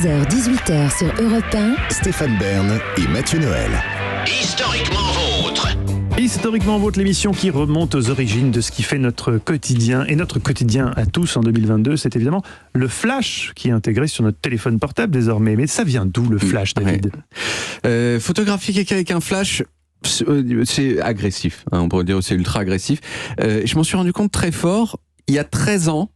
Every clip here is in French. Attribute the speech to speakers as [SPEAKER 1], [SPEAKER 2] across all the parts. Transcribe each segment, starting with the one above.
[SPEAKER 1] 16h-18h sur Europe 1.
[SPEAKER 2] Stéphane Bern et Mathieu Noël.
[SPEAKER 3] Historiquement vôtre.
[SPEAKER 4] Historiquement vôtre, l'émission qui remonte aux origines de ce qui fait notre quotidien. Et notre quotidien à tous en 2022, c'est évidemment le flash qui est intégré sur notre téléphone portable désormais. Mais ça vient d'où le flash, David ?
[SPEAKER 5] Photographier quelqu'un avec un flash, c'est agressif, hein, on pourrait dire que c'est ultra agressif. Je m'en suis rendu compte très fort il y a 13 ans,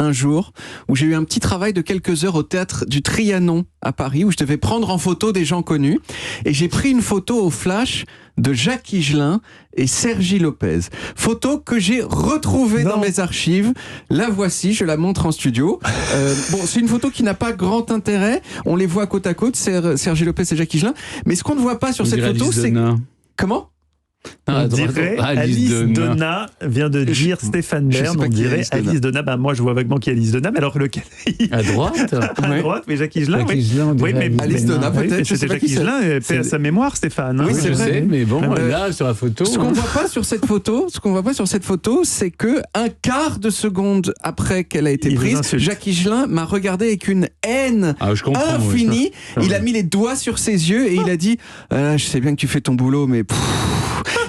[SPEAKER 5] un jour, où j'ai eu un petit travail de quelques heures au théâtre du Trianon à Paris, où je devais prendre en photo des gens connus, et j'ai pris une photo au flash de Jacques Higelin et Sergi Lopez. Photo que j'ai retrouvée dans mes archives. La voici, je la montre en studio. C'est une photo qui n'a pas grand intérêt. On les voit côte à côte, Sergi Lopez et Jacques Higelin. Mais ce qu'on ne voit pas sur cette photo, c'est... Comment ?
[SPEAKER 4] On dirait Alice Donna vient de dire Stéphane Bern, on dirait Alice Donna. Moi je vois vaguement qui est Alice Donna, mais alors lequel ?
[SPEAKER 6] À droite.
[SPEAKER 4] À droite, mais Jacques Higelin, oui. Mais
[SPEAKER 5] Alice Donna peut-être.
[SPEAKER 4] C'était Jacques Higelin, paix à sa mémoire, Stéphane.
[SPEAKER 5] Oui, c'est vrai.
[SPEAKER 6] Mais bon, là sur la photo.
[SPEAKER 5] Ce qu'on voit pas sur cette photo, c'est que un quart de seconde après qu'elle a été prise, Jacques Higelin m'a regardé avec une haine infinie. Il a mis les doigts sur ses yeux et il a dit je sais bien que tu fais ton boulot, mais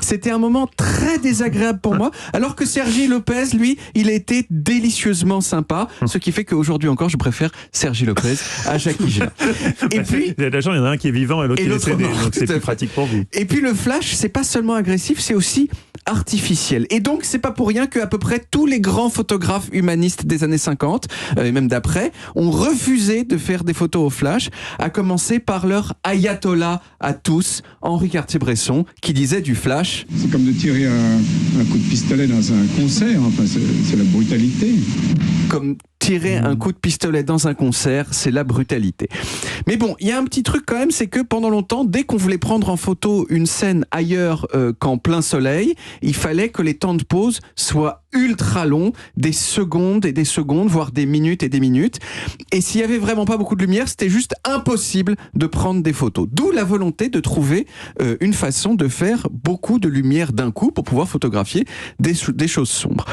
[SPEAKER 5] c'était un moment très désagréable pour moi, alors que Sergi Lopez, lui, il a été délicieusement sympa, ce qui fait qu'aujourd'hui encore, je préfère Sergi Lopez à Jacques Higelin. Et puis,
[SPEAKER 4] il y a de la chance, il y en a un qui est vivant et l'autre qui est décédé, donc c'est plus pratique pour vous.
[SPEAKER 5] Et puis le flash, c'est pas seulement agressif, c'est aussi artificiel. Et donc, c'est pas pour rien qu'à peu près tous les grands photographes humanistes des années 50, et même d'après, ont refusé de faire des photos au flash, à commencer par leur ayatollah à tous, Henri Cartier-Bresson, qui disait du flash.
[SPEAKER 7] C'est comme de tirer un coup de pistolet dans un concert, enfin, c'est la brutalité.
[SPEAKER 5] Comme tirer un coup de pistolet dans un concert, c'est la brutalité. Mais bon, il y a un petit truc quand même, c'est que pendant longtemps, dès qu'on voulait prendre en photo une scène ailleurs qu'en plein soleil, il fallait que les temps de pause soient ultra longs, des secondes et des secondes, voire des minutes et des minutes. Et s'il y avait vraiment pas beaucoup de lumière, c'était juste impossible de prendre des photos. D'où la volonté de trouver une façon de faire beaucoup de lumière d'un coup pour pouvoir photographier des choses sombres.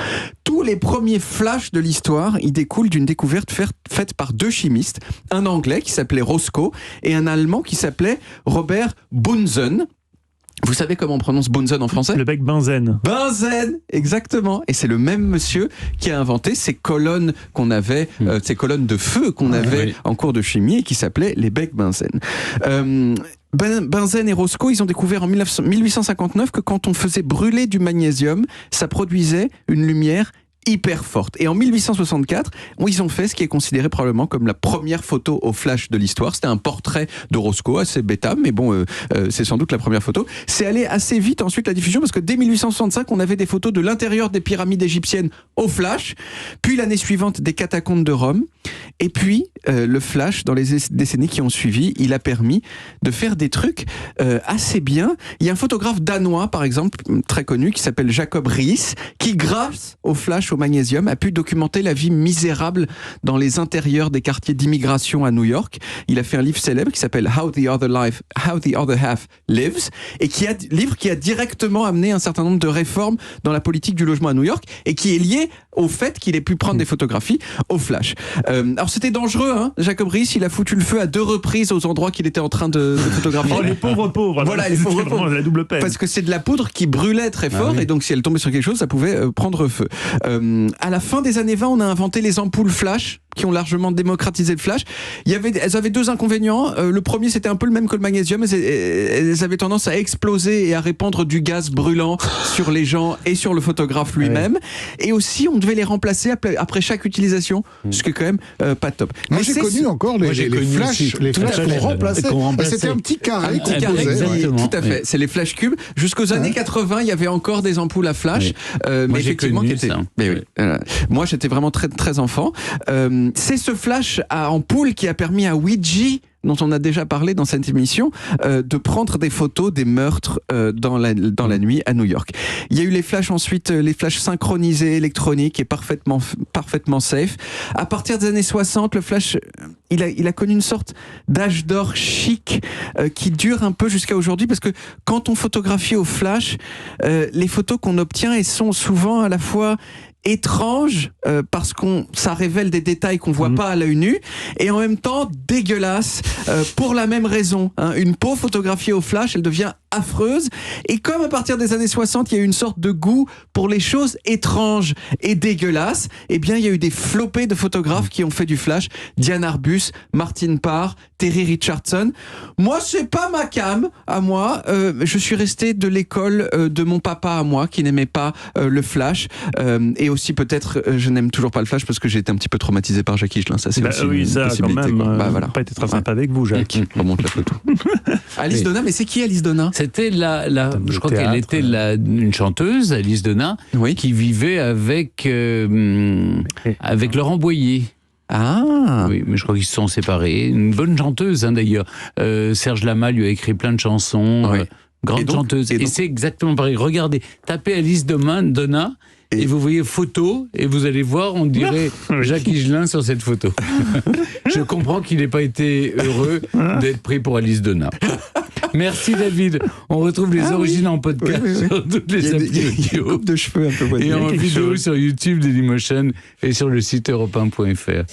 [SPEAKER 5] Tous les premiers flashs de l'histoire, ils découlent d'une découverte faite par deux chimistes, un Anglais qui s'appelait Roscoe et un Allemand qui s'appelait Robert Bunsen. Vous savez comment on prononce Bunsen en français ?
[SPEAKER 4] Le bec benzène.
[SPEAKER 5] Benzène, exactement. Et c'est le même monsieur qui a inventé ces colonnes qu'on avait, ces colonnes de feu qu'on avait en cours de chimie et qui s'appelaient les becs benzène. Bunsen et Roscoe, ils ont découvert en 1859 que quand on faisait brûler du magnésium, ça produisait une lumière hyper forte. Et en 1864, ils ont fait ce qui est considéré probablement comme la première photo au flash de l'histoire. C'était un portrait de Roscoe, assez bêta, mais bon, c'est sans doute la première photo. C'est allé assez vite ensuite la diffusion, parce que dès 1865, on avait des photos de l'intérieur des pyramides égyptiennes au flash, puis l'année suivante des catacombes de Rome, et puis le flash, dans les décennies qui ont suivi, il a permis de faire des trucs assez bien. Il y a un photographe danois, par exemple, très connu, qui s'appelle Jacob Riis, qui, grâce au flash au magnésium, a pu documenter la vie misérable dans les intérieurs des quartiers d'immigration à New York. Il a fait un livre célèbre qui s'appelle How the Other Half Lives, et livre qui a directement amené un certain nombre de réformes dans la politique du logement à New York, et qui est lié au fait qu'il ait pu prendre des photographies au flash. Alors c'était dangereux, hein. Jacob Riis, il a foutu le feu à 2 reprises aux endroits qu'il était en train de photographier.
[SPEAKER 4] Les pauvres.
[SPEAKER 5] Voilà, les pauvres.
[SPEAKER 4] Vraiment la double peine.
[SPEAKER 5] Parce que c'est de la poudre qui brûlait très fort, et donc si elle tombait sur quelque chose, ça pouvait prendre feu. À la fin des années 20, on a inventé les ampoules flash, qui ont largement démocratisé le flash. Elles avaient 2 inconvénients. Le premier, c'était un peu le même que le magnésium. Elles avaient tendance à exploser et à répandre du gaz brûlant sur les gens et sur le photographe lui-même. Et aussi, on devait les remplacer après chaque utilisation, ce qui est quand même pas top.
[SPEAKER 8] Moi, j'ai connu encore les flashs, les flashs qu'on remplaçait. Et c'était un petit carré qu'on posait.
[SPEAKER 5] Tout à fait. C'est les flash cubes. Jusqu'aux années 80, il y avait encore des ampoules à flash. Mais effectivement, qui étaient... Moi, j'étais vraiment très, très enfant. C'est ce flash à ampoule qui a permis à Ouija, dont on a déjà parlé dans cette émission, de prendre des photos des meurtres dans la nuit à New York. Il y a eu les flashs ensuite, les flashs synchronisés électroniques et parfaitement safe. À partir des années 60, le flash, il a connu une sorte d'âge d'or chic qui dure un peu jusqu'à aujourd'hui, parce que quand on photographie au flash, les photos qu'on obtient, elles sont souvent à la fois étrange parce ça révèle des détails qu'on voit pas à l'œil nu, et en même temps dégueulasse pour la même raison. Une peau photographiée au flash, elle devient affreuse, et comme à partir des années 60, il y a eu une sorte de goût pour les choses étranges et dégueulasses, eh bien il y a eu des flopées de photographes qui ont fait du flash. Diane Arbus, Martin Parr, Terry Richardson. Moi, c'est pas ma cam à moi. Je suis resté de l'école de mon papa à moi, qui n'aimait pas le flash, et aussi peut-être je n'aime toujours pas le flash parce que j'ai été un petit peu traumatisé par Jacques Higelin. Ça, c'est aussi
[SPEAKER 4] oui,
[SPEAKER 5] une
[SPEAKER 4] ça,
[SPEAKER 5] possibilité.
[SPEAKER 4] quand même,
[SPEAKER 5] voilà.
[SPEAKER 4] Pas été très sympa avec vous, Jacques.
[SPEAKER 5] Remonte la photo. Alice Donna, mais c'est qui Alice Donna?
[SPEAKER 6] C'était je crois qu'elle était une chanteuse, Alice Donna, qui vivait avec Laurent Boyer.
[SPEAKER 5] Ah
[SPEAKER 6] oui, mais je crois qu'ils se sont séparés. Une bonne chanteuse, d'ailleurs. Serge Lama lui a écrit plein de chansons. Grande chanteuse. Et c'est exactement pareil. Regardez, tapez Alice Donna. Et vous voyez photo, et vous allez voir, on dirait Jacques Higelin sur cette photo. Je comprends qu'il n'ait pas été heureux d'être pris pour Alice Donna. Merci David. On retrouve les origines en podcast sur toutes les applis audio.
[SPEAKER 5] Il y a une coupe de cheveux un peu.
[SPEAKER 6] Et en vidéo sur YouTube, Dailymotion, et sur le site europe1.fr.